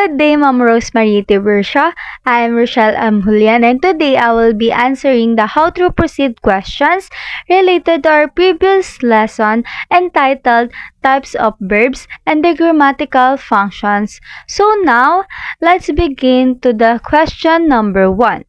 Good day, Ma'am Rosemary Tibersha. I am Rochelle Julian, and today I will be answering the how to proceed questions related to our previous lesson entitled Types of Verbs and their grammatical functions. So now, let's begin to the question number 1.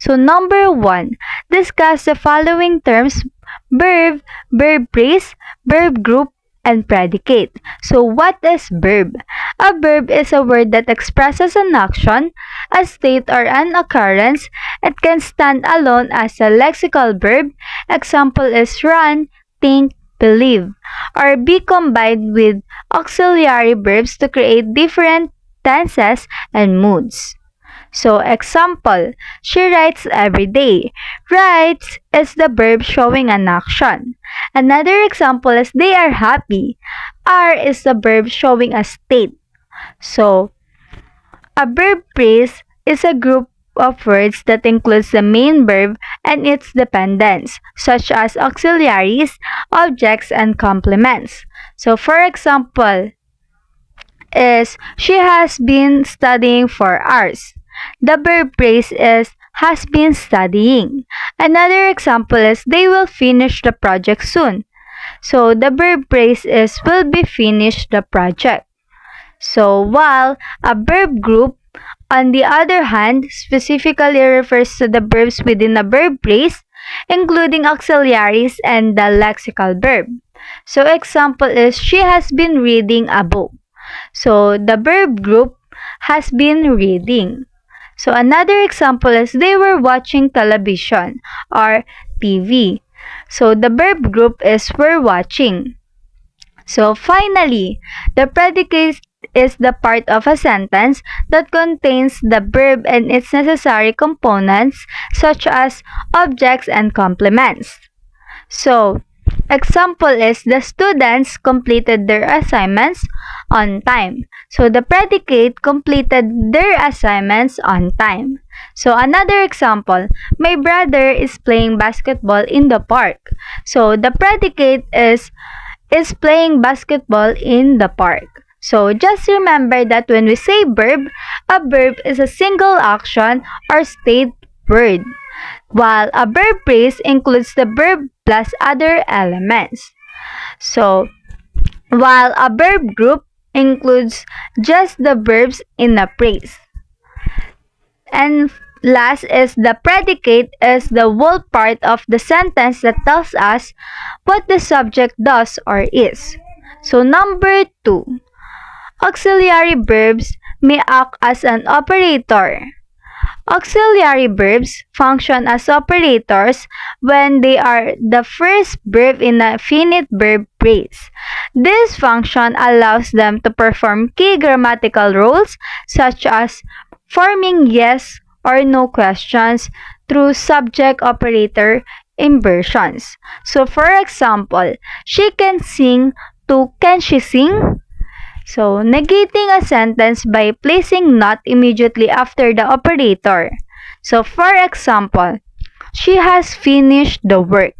So number 1, discuss the following terms: verb, verb phrase, verb group, and predicate. So what is verb? A verb is a word that expresses an action, a state, or an occurrence. It can stand alone as a lexical verb. Example is run, think, believe, or be combined with auxiliary verbs to create different tenses and moods. So, example, she writes every day. Writes is the verb showing an action. Another example is they are happy. Are is the verb showing a state. So, a verb phrase is a group of words that includes the main verb and its dependents, such as auxiliaries, objects, and complements. So, for example, is she has been studying for hours. The verb phrase is has been studying. Another example is they will finish the project soon. So the verb phrase is will be finished the project. So while a verb group, on the other hand, specifically refers to the verbs within a verb phrase, including auxiliaries and the lexical verb. So example is she has been reading a book. So the verb group has been reading. So another example is they were watching television or TV. So the verb group is were watching. So finally, the predicate is the part of a sentence that contains the verb and its necessary components such as objects and complements. So, example is the students completed their assignments on time. So the predicate completed their assignments on time. So another example, my brother is playing basketball in the park. So the predicate is playing basketball in the park. So just remember that when we say verb, a verb is a single action or state word, while a verb phrase includes the verb plus other elements. So, while a verb group includes just the verbs in a phrase. And last is the predicate is the whole part of the sentence that tells us what the subject does or is. So number 2, auxiliary verbs may act as an operator. Auxiliary verbs function as operators when they are the first verb in a finite verb phrase. This function allows them to perform key grammatical roles such as forming yes or no questions through subject-operator inversions. So for example, she can sing to can she sing? So, negating a sentence by placing not immediately after the operator. So, for example, she has finished the work.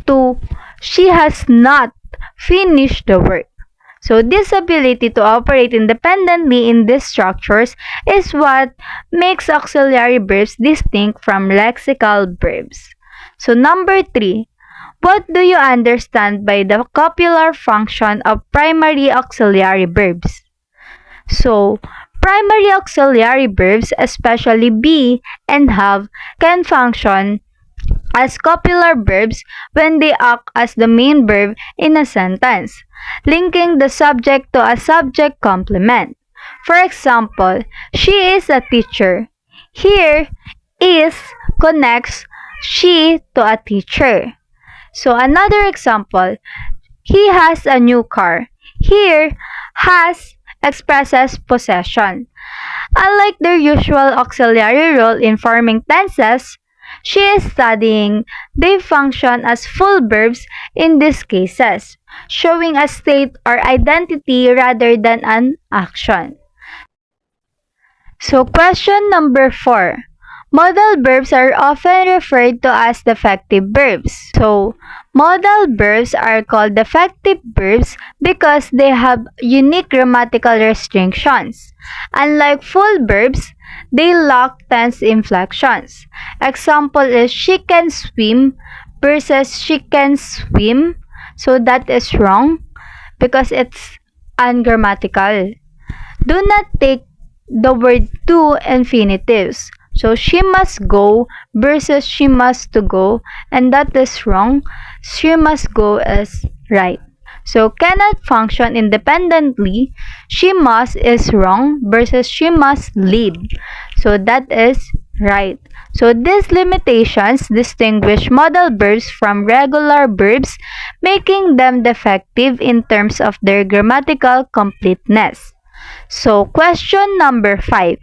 To, she has not finished the work. So, this ability to operate independently in these structures is what makes auxiliary verbs distinct from lexical verbs. So, number 3, what do you understand by the copular function of primary auxiliary verbs? So, primary auxiliary verbs, especially be and have, can function as copular verbs when they act as the main verb in a sentence, linking the subject to a subject complement. For example, she is a teacher. Here, is connects she to a teacher. So another example, he has a new car. Here, has expresses possession. Unlike their usual auxiliary role in forming tenses, she is studying, they function as full verbs in these cases, showing a state or identity rather than an action. So question number 4. Modal verbs are often referred to as defective verbs. So, modal verbs are called defective verbs because they have unique grammatical restrictions. Unlike full verbs, they lack tense inflections. Example is she can swim versus she can swim. So that is wrong because it's ungrammatical. Do not take the word to infinitives. So she must go versus she must to go, and that is wrong. She must go is right. So cannot function independently. She must is wrong versus she must lead. So that is right. So these limitations distinguish modal verbs from regular verbs, making them defective in terms of their grammatical completeness. So, question number 5.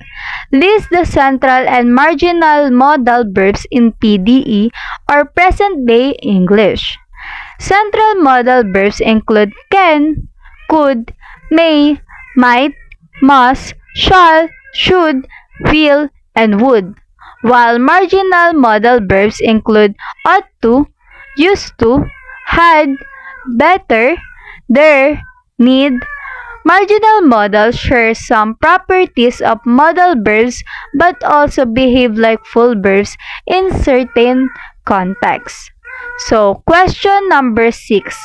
List the central and marginal modal verbs in PDE or present-day English. Central modal verbs include can, could, may, might, must, shall, should, will, and would, while marginal modal verbs include ought to, used to, had, better, there, need. Marginal modals share some properties of modal verbs but also behave like full verbs in certain contexts. So, question number 6.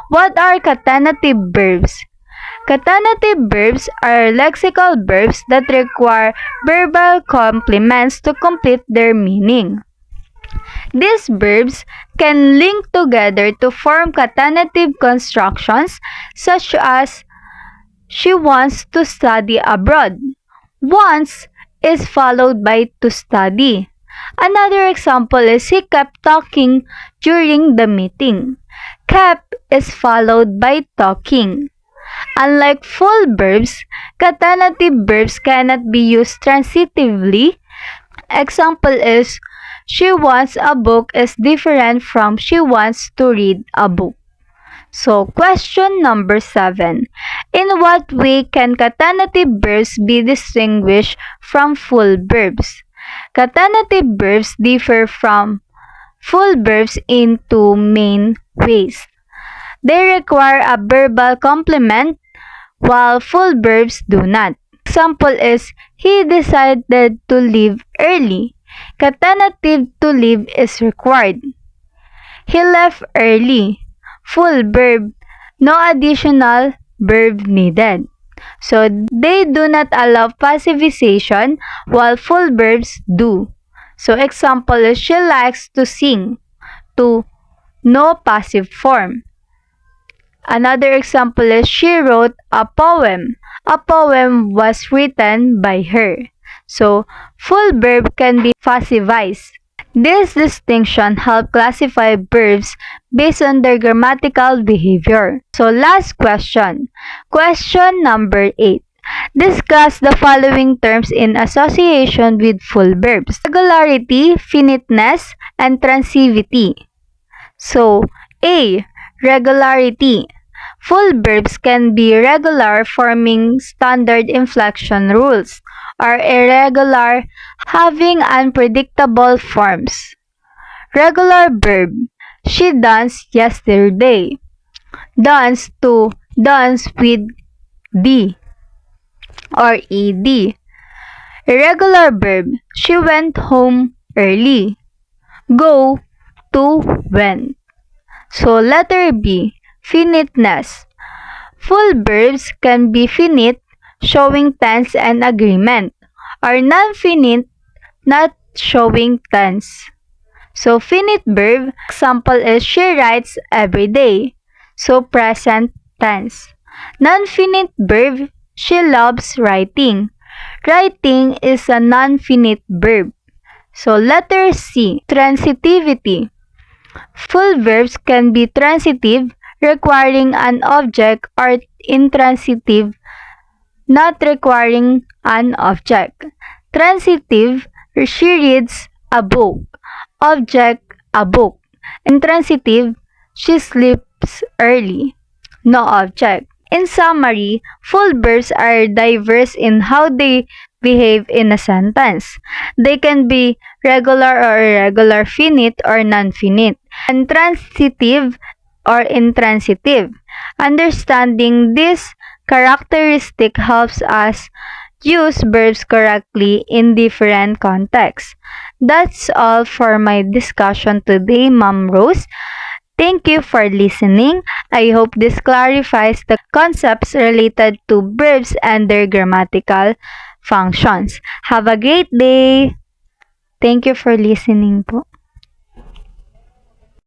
What are catenative verbs? Catenative verbs are lexical verbs that require verbal complements to complete their meaning. These verbs can link together to form catenative constructions such as she wants to study abroad. Wants is followed by to study. Another example is he kept talking during the meeting. Kept is followed by talking. Unlike full verbs, catenative verbs cannot be used transitively. Example is she wants a book is different from she wants to read a book. So, question number 7. In what way can catenative verbs be distinguished from full verbs? Catenative verbs differ from full verbs in two main ways. They require a verbal complement, while full verbs do not. Example is, he decided to leave early. Catenative to leave is required. He left early. Full verb, no additional verb needed. So, they do not allow passivization while full verbs do. So, example is she likes to sing. To no passive form. Another example is she wrote a poem. A poem was written by her. So, full verb can be passivized. This distinction helps classify verbs based on their grammatical behavior. So last question. Question number 8. Discuss the following terms in association with full verbs. Regularity, finiteness, and transitivity. So, A. Regularity. Full verbs can be regular, forming standard inflection rules, or irregular, having unpredictable forms. Regular verb. She danced yesterday. Dance to dance with D or ed. Irregular verb. She went home early. Go to went. So letter B. Finiteness. Full verbs can be finite, showing tense and agreement, or non-finite, not showing tense. So finite verb, example is she writes every day. So present tense. Non-finite verb, she loves writing. Writing is a non-finite verb. So letter C, transitivity. Full verbs can be transitive, requiring an object, or intransitive, not requiring an object. Transitive, she reads a book. Object, a book. Intransitive, she sleeps early. No object. In summary, full verbs are diverse in how they behave in a sentence. They can be regular or irregular, finite or non-finite, intransitive or intransitive. Understanding this characteristic helps us use verbs correctly in different contexts. That's all for my discussion today, Ma'am Rose. Thank you for listening. I hope this clarifies the concepts related to verbs and their grammatical functions. Have a great day! Thank you for listening po.